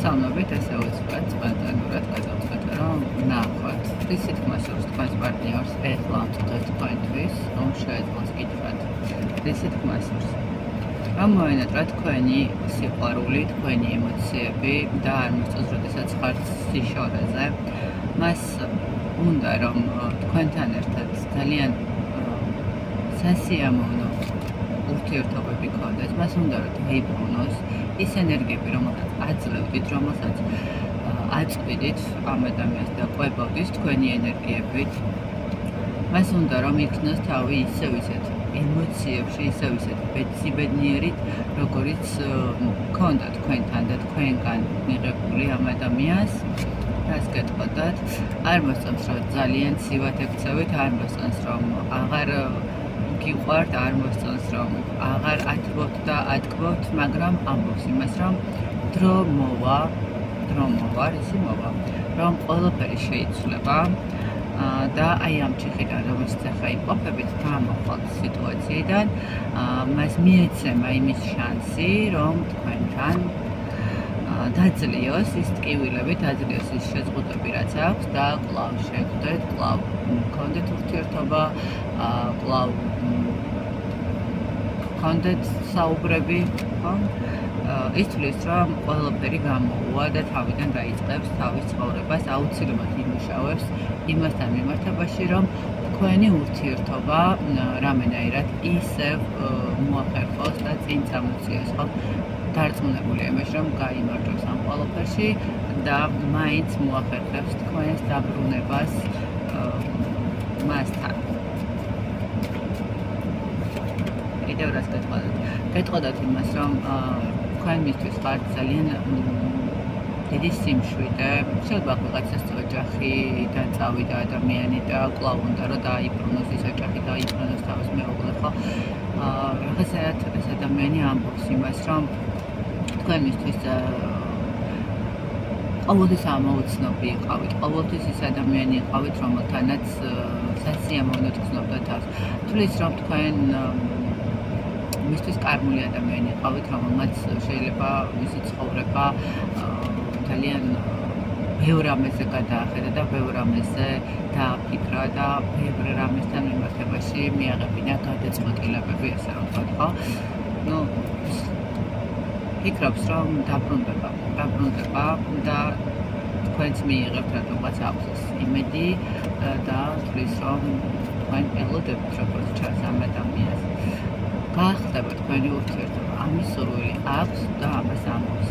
მოგესალმებით, ესე ვიწვევთ სპონტანურად გადავწყვეტ, რომ ნახოთ რის თქმას აქვს თქვენს პარტნიორს ეხლა ამ წუთას თქვენთვის, რომ შეეძლოს კითხვათ რის თქმას აქვს. Რომ მოენატრა თქვენი სიყვარული, თქვენი ემოციები და არ მოსწონს, როდესაც ხართ სიშორეზე, მას უნდა რომ თქვენთან ერთად ძალიან სასიამოვნო ურთიერთობები გქონდეს, მას უნდა რომ დაიბრუნოს ის ენერგიები, რომელსაც აძლევდით, რომელსაც აწვიდით ამ ადამიანს და ყვებავდით თქვენი ენერგიებით. მას უნდა რომ იქნოს თავი ისევ ისეთ ემოციებში, ისევ ისეთ ბედნიერით, როგორიც გქონდა თქვენთან და თქვენგან მიღებული ამ ადამიანს. რას გეტყოდათ? არ მოსწონს რომ ძალიან ცივად ექცევით, არ მოსწონს რომ აღარ გიყვართ, არ მოსწონს რომ აღარ ათბობთ და ატკბობთ, მაგრამ ამბობს იმას, რომ დრო მოვა, რისი მოვა, რომ ყველაფერი შეიცვლება და აი ამ ჩიხიდან, რომელშიც ახლა იმყოფებით, გამოხვალთ სიტუაციიდან, მას მიეცემა იმის შანსი, რომ თქვენთან დაძლიოს ის ტკივილები, დაძლიოს ის შეზღუდვები, რაც აქვს და კვლავ შეგხვდეთ, კვლავ გქონდეთ ურთიერთობა, კვლავ გქონდეთ საუბრები, ხო? ის თვლის, რომ ყველაფერი გამოუვა და თავიდან დაიწყებს თავის ცხოვრებას, აუცილებლად იმუშავებს იმასთან მიმართებაში, რომ თქვენი ურთიერთობა რამენაირად ისევ მოახერხოს და წინ წამოციოს, ხო? დარწმუნებული იმაში, რომ გაიმარჯვებს ამ ყველაფერში და მაინც მოახერხებს თქვენს დაბრუნებას მასთან. კიდევ რას გეტყოდათ? გეტყოდათ იმას, რომ თქვენ მისთვის ხართ ძალიან დიდი სიმშვიდე, შეიძლება ვიღაცას ოჯახიდან წავიდა ადამიანი და კვლავ უნდა რომ დაიბრუნოს ის ოჯახი, დაიბრუნოს თავის მეუღლე, ხო? რაღაცა ეს ადამიანი ამბობს იმას, რომ თქვენ მისთვის ყოველთვის ამოუცნობი იყავით, ყოველთვის ის ადამიანი იყავით, რომელთანაც სასიამოვნოდ გრძნობდა თავს. თulis რომ თქვენ მისთვის კარგული ადამიანი იყავით, რომელმაც შეიძლება მისი ცხოვრება ძალიან ბევრ რამეზე გადაახედა და ბევრ რამეზე დააფიქრა და ბევრ რამესთან მიმართებაში მიაღებინა გადაწყვეტილებები, ესე რომ ვთქვათ, ხო? ნუ ფიქრობს, რომ დაბრუნდება და თქვენც მიიღებთ რატომღაც აქვს ეს იმედი და თulis რომ თქვენ ელოდებთ როგორც ჩანს ამ ადამიანს. გაახდება თქვენი ურთიერთობა, ამის სურვილი აქვს და ამას ამბობს.